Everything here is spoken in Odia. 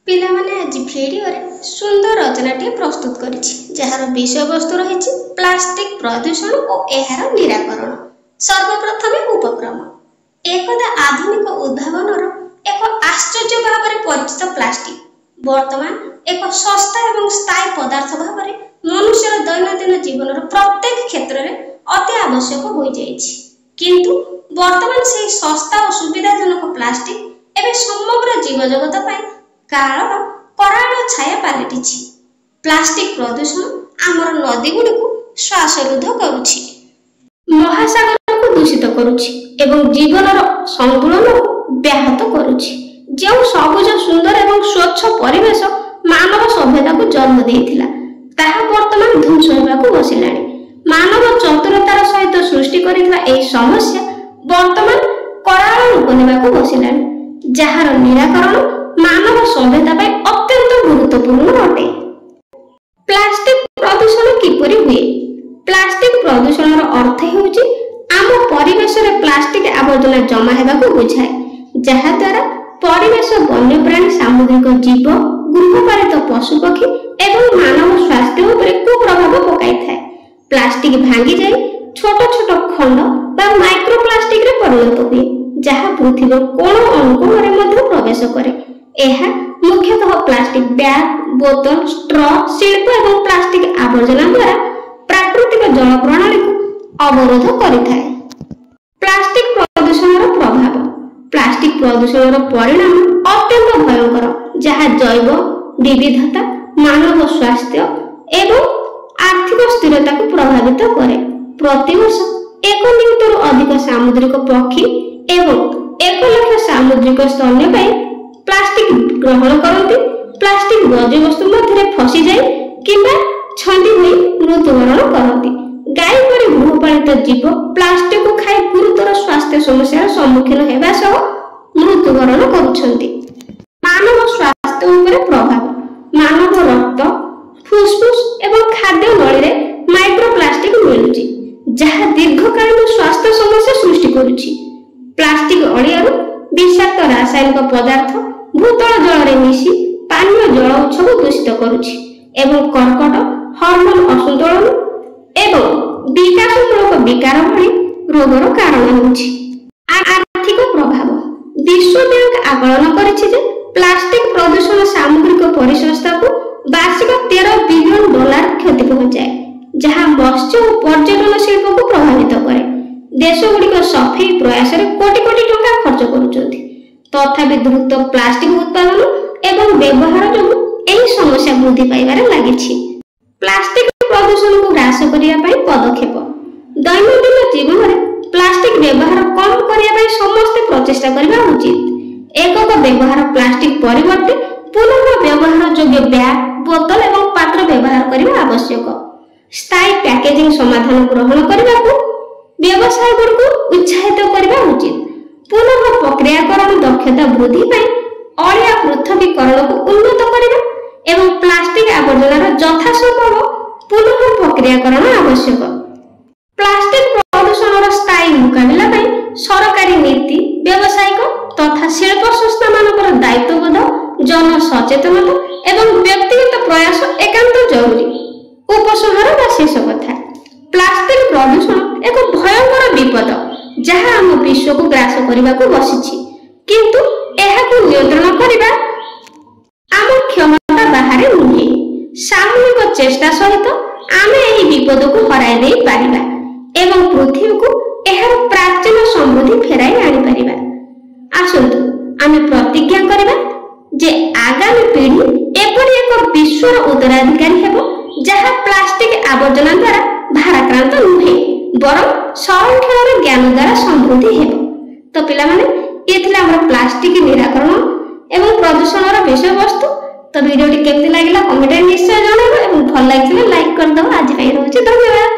ପିଲାମାନେ ଆଜି ଭିଡ଼ିଓରେ ସୁନ୍ଦର ରଚନାଟିଏ ପ୍ରସ୍ତୁତ କରିଛି, ଯାହାର ବିଷୟବସ୍ତୁ ରହିଛି ପ୍ଲାଷ୍ଟିକ ପ୍ରଦୂଷଣ ଓ ଏହାର ନିରାକରଣ। ସର୍ବପ୍ରଥମେ ଉପକ୍ରମ। ଏକଦା ଆଧୁନିକ ଉଦ୍ଭାବନର ଏକ ଆଶ୍ଚର୍ଯ୍ୟ ଭାବରେ ପରିଚିତ ପ୍ଲାଷ୍ଟିକ ବର୍ତ୍ତମାନ ଏକ ଶସ୍ତା ଏବଂ ସ୍ଥାୟୀ ପଦାର୍ଥ ଭାବରେ ମନୁଷ୍ୟର ଦୈନନ୍ଦିନ ଜୀବନର ପ୍ରତ୍ୟେକ କ୍ଷେତ୍ରରେ ଅତି ଆବଶ୍ୟକ ହୋଇଯାଇଛି। କିନ୍ତୁ ବର୍ତ୍ତମାନ ସେହି ଶସ୍ତା ଓ ସୁବିଧାଜନକ ପ୍ଲାଷ୍ଟିକ ଏବେ ସମଗ୍ର ଜୀବଜଗତ ପାଇଁ କାଳର କରାଳ ଛାୟା ପାଲଟିଛି। ପ୍ଲାଷ୍ଟିକ ପ୍ରଦୂଷଣ ଆମର ନଦୀଗୁଡ଼ିକୁ ଶ୍ୱାସରୁଦ୍ଧ କରୁଛି, ମହାସାଗରକୁ ଦୂଷିତ କରୁଛି ଏବଂ ଜୀବନର ସନ୍ତୁଳନକୁ ବ୍ୟାହତ କରୁଛି। ଯେଉଁ ସବୁଜ ସୁନ୍ଦର ଏବଂ ସ୍ୱଚ୍ଛ ପରିବେଶ ମାନବ ସଭ୍ୟତାକୁ ଜନ୍ମ ଦେଇଥିଲା, ତାହା ବର୍ତ୍ତମାନ ଧ୍ୱଂସ ହେବାକୁ ବସିଲାଣି। ମାନବ ଚତୁରତାର ସହିତ ସୃଷ୍ଟି କରିଥିବା ଏହି ସମସ୍ୟା ବର୍ତ୍ତମାନ କରାଳ ରୂପ ନେବାକୁ ବସିଲାଣି, ଯାହାର ନିରାକରଣ ମାନବ ସଭ୍ୟତା ପାଇଁ ଅତ୍ୟନ୍ତ ଗୁରୁତ୍ୱପୂର୍ଣ୍ଣ ଅଟେ। ପ୍ଲାଷ୍ଟିକ ପ୍ରଦୂଷଣ କିପରି ହୁଏ? ପ୍ଲାଷ୍ଟିକ ପ୍ରଦୂଷଣର ଅର୍ଥ ହେଉଛି ଆମ ପରିବେଶରେ ପ୍ଲାଷ୍ଟିକ ଆବର୍ଜନା ଜମା ହେବାକୁ ବୁଝାଏ, ଯାହାଦ୍ୱାରା ପରିବେଶ, ବନ୍ୟପ୍ରାଣୀ, ସାମୁଦ୍ରିକ ଜୀବ, ଗୃହପାଳିତ ପଶୁପକ୍ଷୀ ଏବଂ ମାନବ ସ୍ୱାସ୍ଥ୍ୟ ଉପରେ କୁପ୍ରଭାବ ପକାଇଥାଏ। ପ୍ଲାଷ୍ଟିକ ଭାଙ୍ଗିଯାଇ ଛୋଟ ଛୋଟ ଖଣ୍ଡ ବା ମାଇକ୍ରୋପ୍ଲାଷ୍ଟିକରେ ପରିଣତ ହୁଏ, ଯାହା ପୃଥିବୀର କୋଣ ଅନୁକୋଣରେ ମଧ୍ୟ ପ୍ରବେଶ କରେ। ଏହା ମୁଖ୍ୟତଃ ପ୍ଲାଷ୍ଟିକ ବ୍ୟାଗ, ବୋତଲ, ଷ୍ଟ୍ର, ଶିଳ୍ପ ଏବଂ ପ୍ଲାଷ୍ଟିକ ଆବର୍ଜନା ଦ୍ୱାରା ପ୍ରାକୃତିକ ଜଳ ପ୍ରଣାଳୀକୁ ଅବରୋଧ କରିଥାଏ। ପ୍ଲାଷ୍ଟିକ ପ୍ରଦୂଷଣର ପ୍ରଭାବ। ପ୍ଲାଷ୍ଟିକ ପ୍ରଦୂଷଣର ପରିଣାମ ଅତ୍ୟନ୍ତ ଭୟଙ୍କର, ଯାହା ଜୈବ ବିବିଧତା, ମାନବ ସ୍ୱାସ୍ଥ୍ୟ ଏବଂ ଆର୍ଥିକ ସ୍ଥିରତାକୁ ପ୍ରଭାବିତ କରେ। ପ୍ରତିବର୍ଷ 1 ନିୟୁତରୁ ଅଧିକ ସାମୁଦ୍ରିକ ପକ୍ଷୀ ଏବଂ 1 ଲକ୍ଷ ସାମୁଦ୍ରିକ ସ୍ତନ୍ୟପାୟୀ ପ୍ଲାଷ୍ଟିକ ଗ୍ରହଣ କରନ୍ତି। ପ୍ଲାଷ୍ଟିକ ବର୍ଜ୍ୟବସ୍ତୁ ମଧ୍ୟରେ ଫସିଯାଇ କିମ୍ବା ଛନ୍ଦି ହୋଇ ମୃତ୍ୟୁବରଣ କରନ୍ତି। ଗାଈ ପରି ଗୃହପାଳିତ ଜୀବ ପ୍ଲାଷ୍ଟିକକୁ ଖାଇ ଗୁରୁତର ସ୍ୱାସ୍ଥ୍ୟ ସମସ୍ୟାର ସମ୍ମୁଖୀନ ହେବା ସହ ମୃତ୍ୟୁବରଣ କରୁଛନ୍ତି। ମାନବ ସ୍ୱାସ୍ଥ୍ୟ ଉପରେ ପ୍ରଭାବ। ମାନବ ରକ୍ତ, ଫୁସଫୁସ ଏବଂ ଖାଦ୍ୟ ନଳୀରେ ମାଇକ୍ରୋପ୍ଲାଷ୍ଟିକ ମିଳୁଛି, ଯାହା ଦୀର୍ଘକାଳୀନ ସ୍ୱାସ୍ଥ୍ୟ ସମସ୍ୟା ସୃଷ୍ଟି କରୁଛି। ପ୍ଲାଷ୍ଟିକ ଅଳିଆରୁ ବିଷାକ୍ତ ରାସାୟନିକ ପଦାର୍ଥ ଭୂତଳ ଜଳରେ ମିଶି ପାନୀୟ ଜଳ ଉତ୍ସକୁ ଦୂଷିତ କରୁଛି ଏବଂ କର୍କଟ, ହର୍ମୋନ ଅସନ୍ତୁଳନ ଏବଂ ବିକାଶମୂଳକ ବିକାର ଭଳି ରୋଗର କାରଣ ହେଉଛି। ଆର୍ଥିକ ପ୍ରଭାବ। ବିଶ୍ୱ ବ୍ୟାଙ୍କ ଆକଳନ କରିଛି ଯେ ପ୍ଲାଷ୍ଟିକ ପ୍ରଦୂଷଣ ସାମୁଦ୍ରିକ ପରିସଂସ୍ଥାକୁ ବାର୍ଷିକ $13 ବିଲିୟନ କ୍ଷତି ପହଞ୍ଚାଏ, ଯାହା ମତ୍ସ୍ୟ ଓ ପର୍ଯ୍ୟଟନ ଶିଳ୍ପକୁ ପ୍ରଭାବିତ କରେ। ଦେଶଗୁଡ଼ିକ ସଫେଇ ପ୍ରୟାସରେ କୋଟି କୋଟି ଟଙ୍କା ଖର୍ଚ୍ଚ କରୁଛନ୍ତି, ତଥାପି ଦ୍ରୁତ ପ୍ଲାଷ୍ଟିକ ଉତ୍ପାଦନ ଏବଂ ବ୍ୟବହାର ଯୋଗୁଁ ଏହି ସମସ୍ୟା ବୃଦ୍ଧି ପାଇବାରେ ଲାଗିଛି। ପ୍ଲାଷ୍ଟିକ ପ୍ରଦୂଷଣକୁ ହ୍ରାସ କରିବା ପାଇଁ ପଦକ୍ଷେପ। ଦୈନନ୍ଦିନ ଜୀବନରେ ପ୍ଲାଷ୍ଟିକ ବ୍ୟବହାର କମ୍ କରିବା ପାଇଁ ସମସ୍ତେ ପ୍ରଚେଷ୍ଟା କରିବା ଉଚିତ। ଏକକ ବ୍ୟବହାର ପ୍ଲାଷ୍ଟିକ ପରିବର୍ତ୍ତେ ପୁନଃ ବ୍ୟବହାର ଯୋଗ୍ୟ ବ୍ୟାଗ, ବୋତଲ ଏବଂ ପାତ୍ର ବ୍ୟବହାର କରିବା ଆବଶ୍ୟକ। ସ୍ଥାୟୀ ପ୍ୟାକେଜିଂ ସମାଧାନ ଗ୍ରହଣ କରିବାକୁ ବ୍ୟବସାୟଗୁଡ଼ିକୁ ଉତ୍ସାହିତ କରିବା ଉଚିତ। ପୁନଃ ପ୍ରକ୍ରିୟାକରଣ ଦକ୍ଷତା ବୃଦ୍ଧି ପାଇଁ ଅଳିଆ ପୃଥକୀକରଣକୁ ଉନ୍ନତ କରିବା ଏବଂ ପ୍ଲାଷ୍ଟିକ ଆବର୍ଜନାର ଯଥାସମ୍ଭବ ପୁନଃ ପ୍ରକ୍ରିୟାକରଣ ଆବଶ୍ୟକ। ପ୍ଲାଷ୍ଟିକ ପ୍ରଦୂଷଣର ସ୍ଥାୟୀ ମୁକାବିଲା ପାଇଁ ସରକାରୀ ନୀତି, ବ୍ୟବସାୟିକ ତଥା ଶିଳ୍ପ ସଂସ୍ଥାମାନଙ୍କର ଦାୟିତ୍ୱବୋଧ, ଜନସଚେତନତା ଏବଂ ବ୍ୟକ୍ତିଗତ ପ୍ରୟାସ ଏକାନ୍ତ ଜରୁରୀ। ଉପସଂହାର ବା ଶେଷ କଥା। ପ୍ଲାଷ୍ଟିକ ପ୍ରଦୂଷଣ ଏକ ଭୟଙ୍କର ବିପଦ, ଯାହା ଆମ ବିଶ୍ୱକୁ ଗ୍ରାସ କରିବାକୁ ବସିଛି, କିନ୍ତୁ ଏହାକୁ ନିୟନ୍ତ୍ରଣ କରିବା ଆମ କ୍ଷମତା ବାହାରେ ନୁହେଁ। ସାମୂହିକ ଚେଷ୍ଟା ସହିତ ଆମେ ଏହି ବିପଦକୁ ହରାଇ ଦେଇ ପାରିବା ଏବଂ ପୃଥିବୀକୁ ଏହାର ପ୍ରାଚୀନ ସମୃଦ୍ଧି ଫେରାଇ ଆଣିପାରିବା। ଆସନ୍ତୁ ଆମେ ପ୍ରତିଜ୍ଞା କରିବା ଯେ ଆଗାମୀ ପିଢ଼ି ଏପରି ଏକ ବିଶ୍ୱର ଉତ୍ତରାଧିକାରୀ ହେବ, ଯାହା ପ୍ଲାଷ୍ଟିକ ଆବର୍ଜନା ଦ୍ୱାରା ଭାରାକ୍ରାନ୍ତ ନୁହେଁ, ବରଂ ସଂରକ୍ଷଣର ଜ୍ଞାନ ଦ୍ୱାରା ସମୃଦ୍ଧି ହେବ। ତ ପିଲାମାନେ, ଇଏ ଥିଲା ଆମର ପ୍ଲାଷ୍ଟିକ ନିରାକରଣ ଏବଂ ପ୍ରଦୂଷଣର ବିଷୟବସ୍ତୁ। ତ ଭିଡ଼ିଓଟି କେମିତି ଲାଗିଲା କମେଣ୍ଟରେ ନିଶ୍ଚୟ ଜଣାଇବ ଏବଂ ଭଲ ଲାଗିଥିଲେ ଲାଇକ୍ କରିଦେବ। ଆଜି ପାଇଁ ରହୁଛି, ଧନ୍ୟବାଦ।